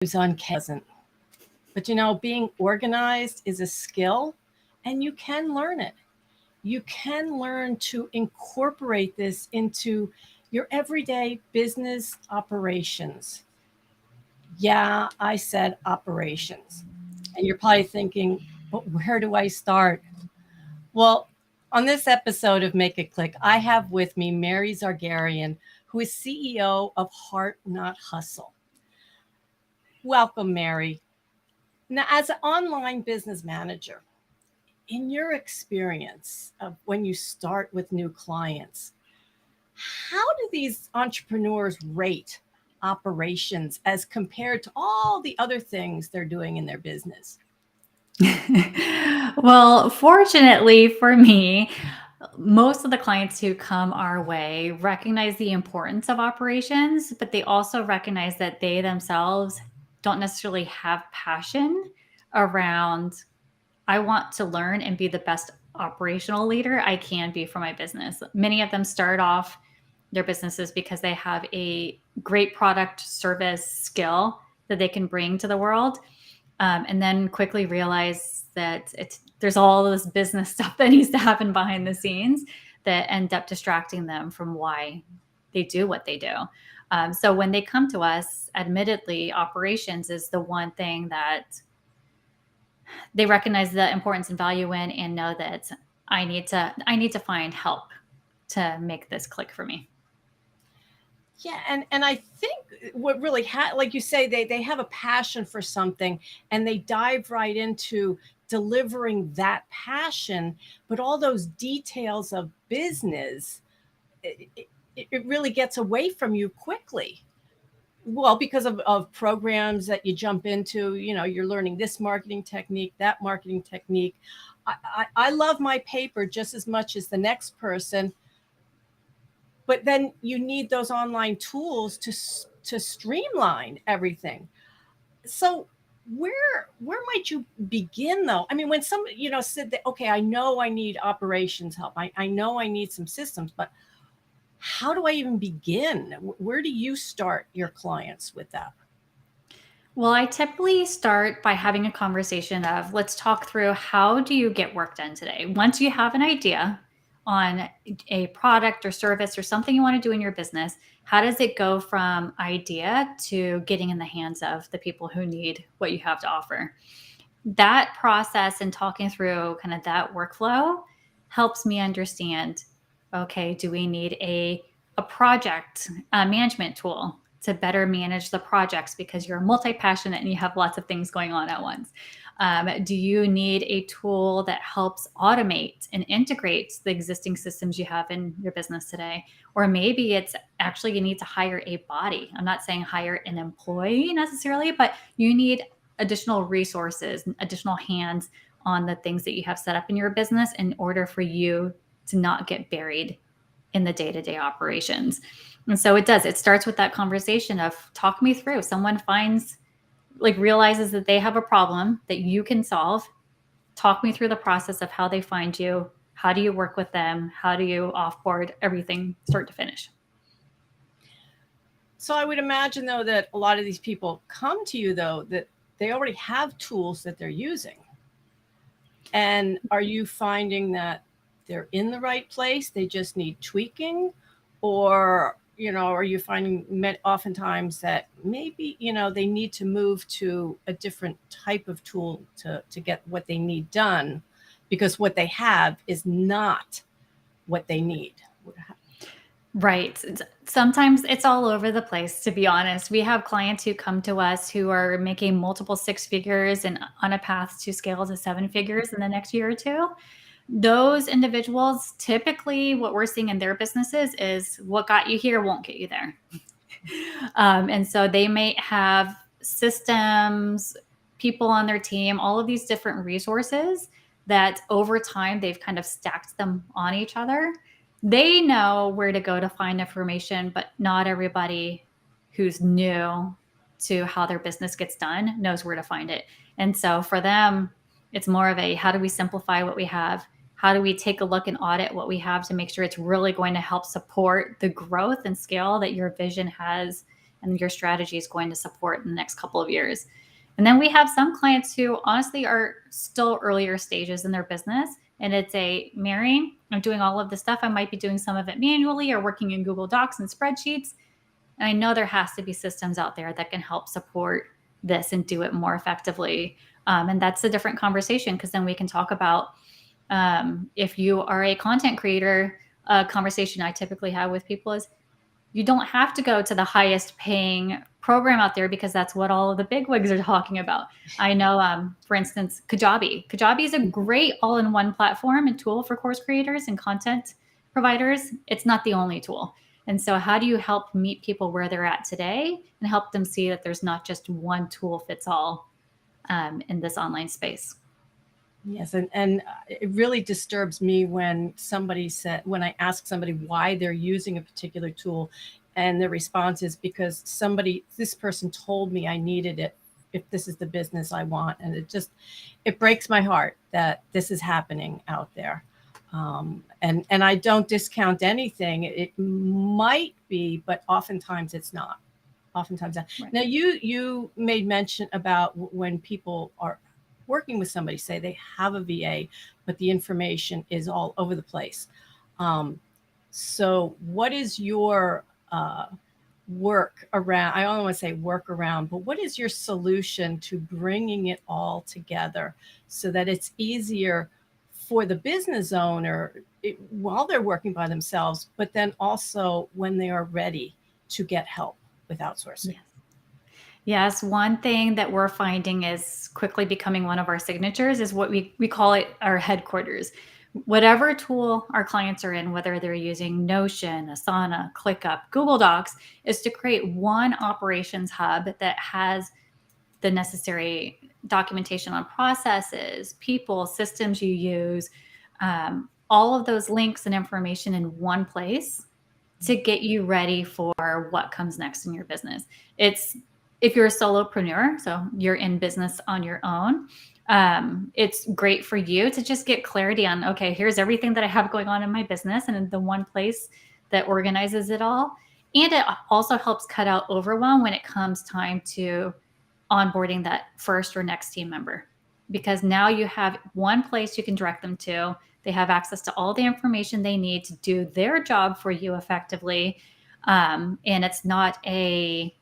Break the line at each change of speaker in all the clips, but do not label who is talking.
who's unpleasant. But being organized is a skill and you can learn it. You can learn to incorporate this into your everyday business operations. Yeah, I said operations. And you're probably thinking, but where do I start? Well, on this episode of Make It Click, I have with me Mary Zargarian, who is CEO of Heart Not Hustle. Welcome, Mary. Now, as an online business manager, in your experience of when you start with new clients, how do these entrepreneurs rate operations as compared to all the other things they're doing in their business?
Well, fortunately for me, most of the clients who come our way recognize the importance of operations, but they also recognize that they themselves don't necessarily have passion around, I want to learn and be the best operational leader I can be for my business. Many of them start off their businesses because they have a great product, service, skill that they can bring to the world. And then quickly realize that there's all this business stuff that needs to happen behind the scenes that end up distracting them from why they do what they do. So when they come to us, admittedly, operations is the one thing that they recognize the importance and value in, and know that I need to find help to make this click for me.
Yeah, and I think what really like you say, they have a passion for something and they dive right into delivering that passion, but all those details of business, it really gets away from you quickly. Well, because of programs that you jump into, you're learning this marketing technique, that marketing technique. I love my paper just as much as the next person, but then you need those online tools to streamline everything. So where might you begin though? I mean, when somebody said that, okay, I know I need operations help, I know I need some systems, but how do I even begin? Where do you start your clients with that?
Well, I typically start by having a conversation of, let's talk through, how do you get work done today? Once you have an idea on a product or service or something you want to do in your business, how does it go from idea to getting in the hands of the people who need what you have to offer? That process and talking through kind of that workflow helps me understand, okay, do we need a project management tool to better manage the projects because you're multi-passionate and you have lots of things going on at once? Do you need a tool that helps automate and integrate the existing systems you have in your business today? Or maybe it's actually you need to hire a body. I'm not saying hire an employee necessarily, but you need additional resources, additional hands on the things that you have set up in your business in order for you to not get buried in the day-to-day operations. And so it starts with that conversation of, talk me through. Someone realizes that they have a problem that you can solve. Talk me through the process of how they find you. How do you work with them? How do you offboard everything start to finish?
So I would imagine though that a lot of these people come to you though that they already have tools that they're using. And are you finding that they're in the right place, they just need tweaking? Or are you finding oftentimes that maybe they need to move to a different type of tool to get what they need done, because what they have is not what they need?
Right. Sometimes it's all over the place, to be honest. We have clients who come to us who are making multiple six figures and on a path to scale to seven figures in the next year or two. Those individuals, typically what we're seeing in their businesses is, what got you here won't get you there. And so they may have systems, people on their team, all of these different resources that over time they've kind of stacked them on each other. They know where to go to find information, but not everybody who's new to how their business gets done knows where to find it. And so for them, it's more of a, how do we simplify what we have? How do we take a look and audit what we have to make sure it's really going to help support the growth and scale that your vision has and your strategy is going to support in the next couple of years. And then we have some clients who honestly are still earlier stages in their business. And it's a Mary, I'm doing all of this stuff. I might be doing some of it manually or working in Google Docs and spreadsheets. And I know there has to be systems out there that can help support this and do it more effectively. And that's a different conversation, because then we can talk about if you are a content creator. A conversation I typically have with people is, you don't have to go to the highest paying program out there because that's what all of the bigwigs are talking about. I know, for instance, Kajabi. Kajabi is a great all-in-one platform and tool for course creators and content providers. It's not the only tool. And so how do you help meet people where they're at today and help them see that there's not just one tool fits all in this online space?
Yes, and it really disturbs me when when I ask somebody why they're using a particular tool, and their response is because this person told me I needed it if this is the business I want, and it breaks my heart that this is happening out there. And I don't discount anything. It might be, but oftentimes it's not. Oftentimes not.
Right.
Now you made mention about when people are working with somebody, say they have a VA, but the information is all over the place. So what is your work around? I don't want to say work around, but what is your solution to bringing it all together so that it's easier for the business owner while they're working by themselves, but then also when they are ready to get help with outsourcing?
Yes. Yes, one thing that we're finding is quickly becoming one of our signatures is what we call it our headquarters. Whatever tool our clients are in, whether they're using Notion, Asana, ClickUp, Google Docs, is to create one operations hub that has the necessary documentation on processes, people, systems you use, all of those links and information in one place to get you ready for what comes next in your business. It's if you're a solopreneur, so you're in business on your own, it's great for you to just get clarity on, okay, here's everything that I have going on in my business and in the one place that organizes it all. And it also helps cut out overwhelm when it comes time to onboarding that first or next team member, because now you have one place you can direct them to. They have access to all the information they need to do their job for you effectively. And it's not a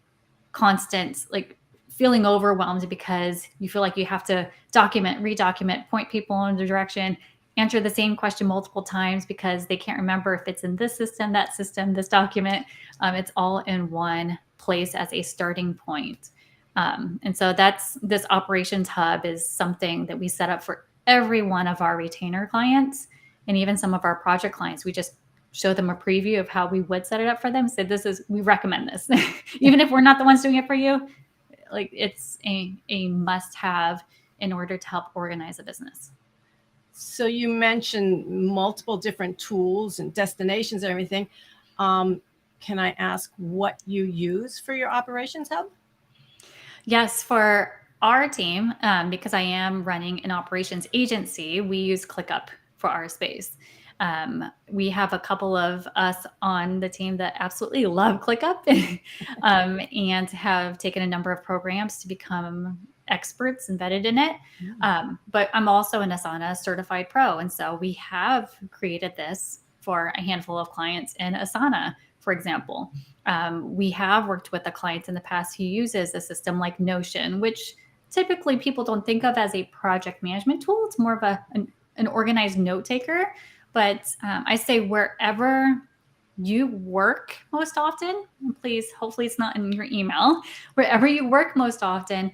constant like feeling overwhelmed because you feel like you have to document, redocument, point people in the direction, answer the same question multiple times because they can't remember if it's in this system, that system, this document. It's all in one place as a starting point. And so this operations hub is something that we set up for every one of our retainer clients and even some of our project clients. We just show them a preview of how we would set it up for them. So we recommend this, even if we're not the ones doing it for you. Like it's a must have in order to help organize a business.
So you mentioned multiple different tools and destinations and everything. Can I ask what you use for your operations hub?
Yes, for our team, because I am running an operations agency, we use ClickUp for our space. We have a couple of us on the team that absolutely love ClickUp and have taken a number of programs to become experts embedded in it. But I'm also an Asana certified pro. And so we have created this for a handful of clients in Asana, for example. We have worked with a client in the past who uses a system like Notion, which typically people don't think of as a project management tool. It's more of an organized note taker. But I say wherever you work most often, please, hopefully it's not in your email, wherever you work most often,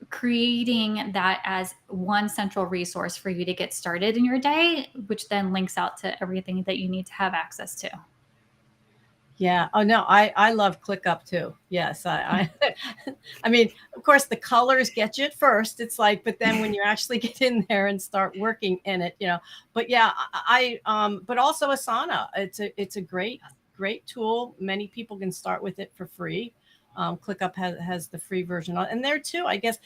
creating that as one central resource for you to get started in your day, which then links out to everything that you need to have access to.
Yeah. Oh no, I love ClickUp too. Yes. I mean, of course the colors get you at first. It's like, but then when you actually get in there and start working in it, but yeah, but also Asana, it's a great tool. Many people can start with it for free. ClickUp has the free version and there too, I guess,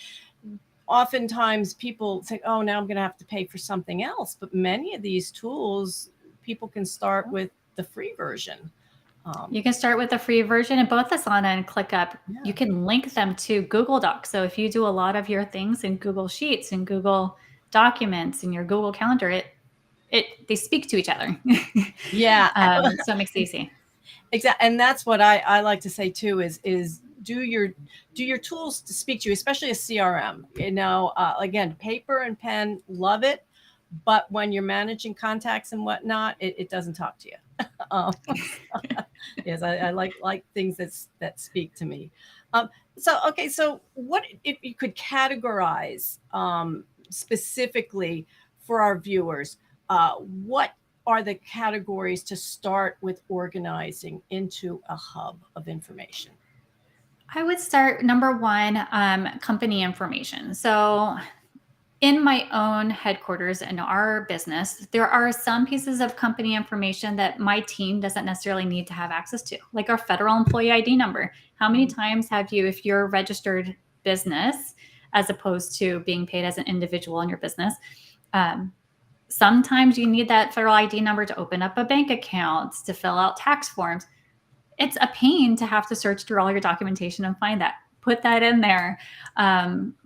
oftentimes people think, oh, now I'm going to have to pay for something else. But many of these tools, people can start with the free version.
You can start with the free version, and both Asana and ClickUp,
Yeah.
you can link them to Google Docs. So if you do a lot of your things in Google Sheets and Google Documents and your Google Calendar, they speak to each other.
Yeah.
So it makes it easy.
Exactly. And that's what I like to say too, is do your tools to speak to you, especially a CRM. Again, paper and pen, love it. But when you're managing contacts and whatnot, it doesn't talk to you. Um, yes, I like things that speak to me. So what if you could categorize specifically for our viewers? What are the categories to start with organizing into a hub of information?
I would start number one, company information. So in my own headquarters in our business, there are some pieces of company information that my team doesn't necessarily need to have access to, like our federal employee ID number. How many times have you, if you're a registered business, as opposed to being paid as an individual in your business, sometimes you need that federal ID number to open up a bank account, to fill out tax forms. It's a pain to have to search through all your documentation and find that. Put that in there.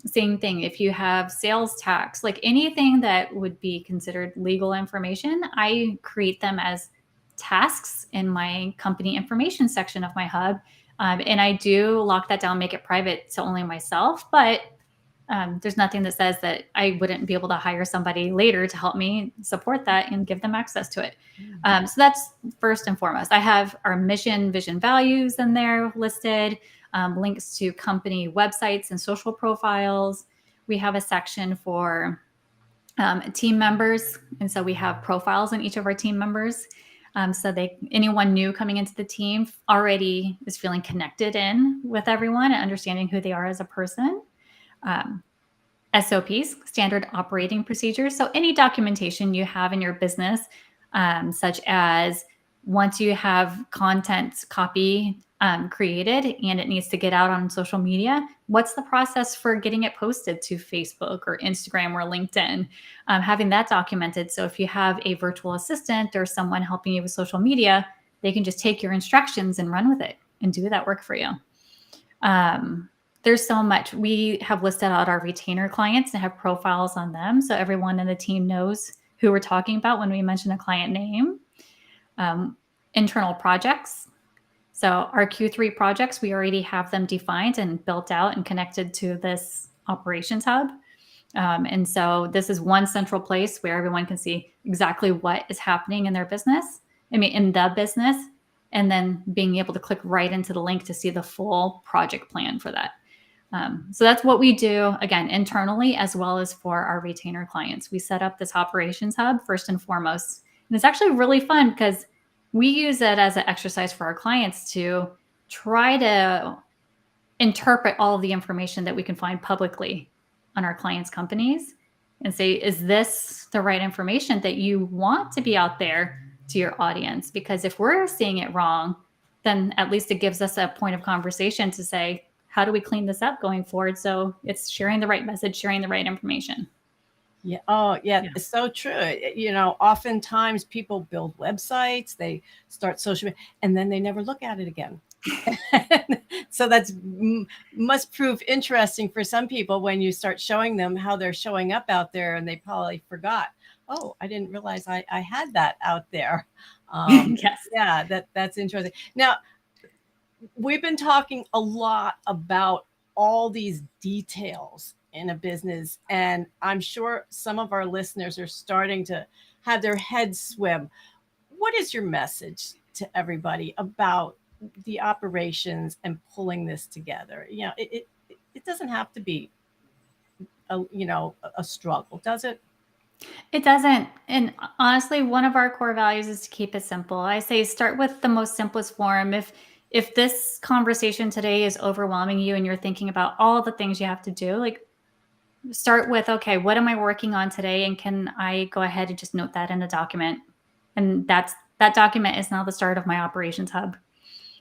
Same thing if you have sales tax, like anything that would be considered legal information, I create them as tasks in my company information section of my hub. And I do lock that down, make it private to only myself. But there's nothing that says that I wouldn't be able to hire somebody later to help me support that and give them access to it. So that's first and foremost. I have our mission, vision, values in there listed, links to company websites and social profiles. We have a section for team members. And so we have profiles in each of our team members. So anyone new coming into the team already is feeling connected in with everyone and understanding who they are as a person. SOPs, standard operating procedures. So any documentation you have in your business, such as once you have content copy created and it needs to get out on social media, what's the process for getting it posted to Facebook or Instagram or LinkedIn? Having that documented. So if you have a virtual assistant or someone helping you with social media, they can just take your instructions and run with it and do that work for you. There's so much. We have listed out our retainer clients and have profiles on them. So everyone in the team knows who we're talking about when we mention a client name. Internal projects. So our Q3 projects, we already have them defined and built out and connected to this operations hub. And so this is one central place where everyone can see exactly what is happening in their business. In the business, and then being able to click right into the link to see the full project plan for that. So that's what we do, again, internally, as well as for our retainer clients. We set up this operations hub first and foremost. And it's actually really fun because we use it as an exercise for our clients to try to interpret all of the information that we can find publicly on our clients' companies and say, is this the right information that you want to be out there to your audience? Because if we're seeing it wrong, then at least it gives us a point of conversation to say, how do we clean this up going forward? So it's sharing the right message, sharing the right information.
Yeah. Oh, yeah. It's so true. Oftentimes people build websites, they start social media, and then they never look at it again. So that's must prove interesting for some people when you start showing them how they're showing up out there, and they probably forgot. Oh, I didn't realize I had that out there.
Yes.
Yeah, that's interesting. Now, we've been talking a lot about all these details in a business, and I'm sure some of our listeners are starting to have their heads swim. What is your message to everybody about the operations and pulling this together? It doesn't have to be a struggle, does it?
It doesn't. And honestly, one of our core values is to keep it simple. I say start with the most simplest form. If this conversation today is overwhelming you and you're thinking about all the things you have to do, like start with, okay, what am I working on today? And can I go ahead and just note that in a document? And that document is now the start of my operations hub.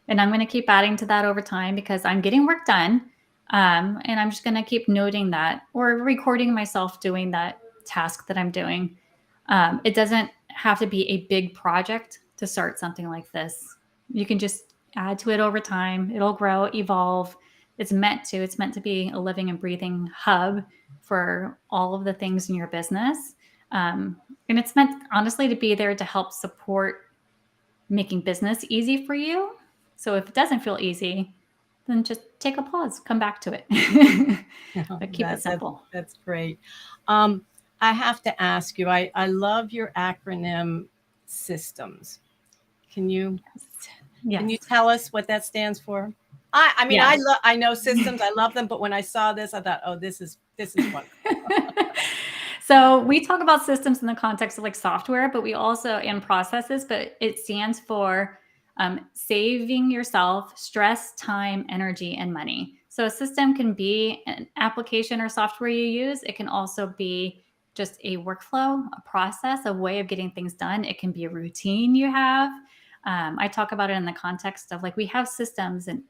And I'm going to keep adding to that over time because I'm getting work done. And I'm just going to keep noting that or recording myself doing that task that I'm doing. It doesn't have to be a big project to start something like this. You can just add to it over time. It'll grow, evolve. It's meant to. It's meant to be a living and breathing hub for all of the things in your business. And it's meant, honestly, to be there to help support making business easy for you. So if it doesn't feel easy, then just take a pause, come back to it. But keep it
That, that
simple.
that's great. Um, I have to ask you, I love your acronym systems. Can you can you
Yes.
tell us what that stands for? I mean,
Yes.
I know systems, I love them, but when I saw this, I thought, oh, this is wonderful.
So we talk about systems in the context of like software, but we also and processes, but it stands for saving yourself stress, time, energy, and money. So a system can be an application or software you use. It can also be just a workflow, a process, a way of getting things done. It can be a routine you have. I talk about it in the context of like we have systems and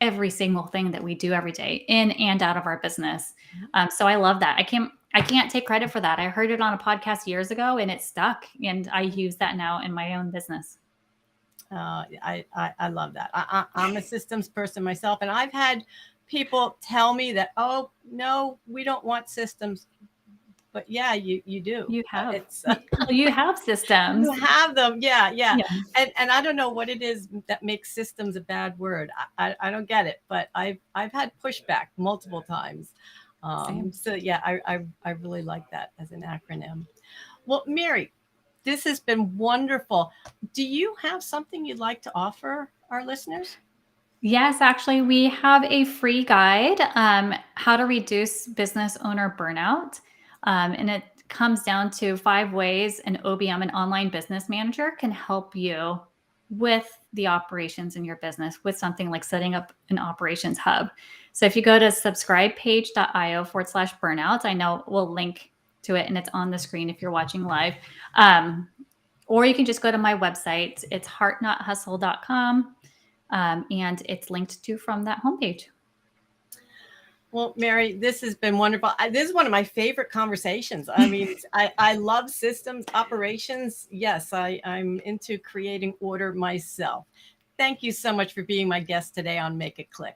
every single thing that we do every day in and out of our business. So I love that. I can't take credit for that. I heard it on a podcast years ago and it stuck, and I use that now in my own business.
I love that. I'm a systems person myself, and I've had people tell me that, oh no, we don't want systems, but yeah, you do.
You have
It's
well, you have
you
systems.
have them, yeah, yeah.
Yeah,
And I don't know what it is that makes systems a bad word. I don't get it, but I've had pushback multiple times.
same.
So yeah, I really like that as an acronym. Well, Mary, this has been wonderful. Do you have something you'd like to offer our listeners?
Yes, actually, we have a free guide, how to reduce business owner burnout. And it comes down to 5 ways an OBM, an online business manager, can help you with the operations in your business with something like setting up an operations hub. So if you go to subscribepage.io/burnout, I know we'll link to it and it's on the screen if you're watching live. Or you can just go to my website. It's heartnothustle.com. And it's linked to from that homepage.
Well, Mary, this has been wonderful. This is one of my favorite conversations. I mean, I love systems, operations. Yes, I'm into creating order myself. Thank you so much for being my guest today on Make It Click.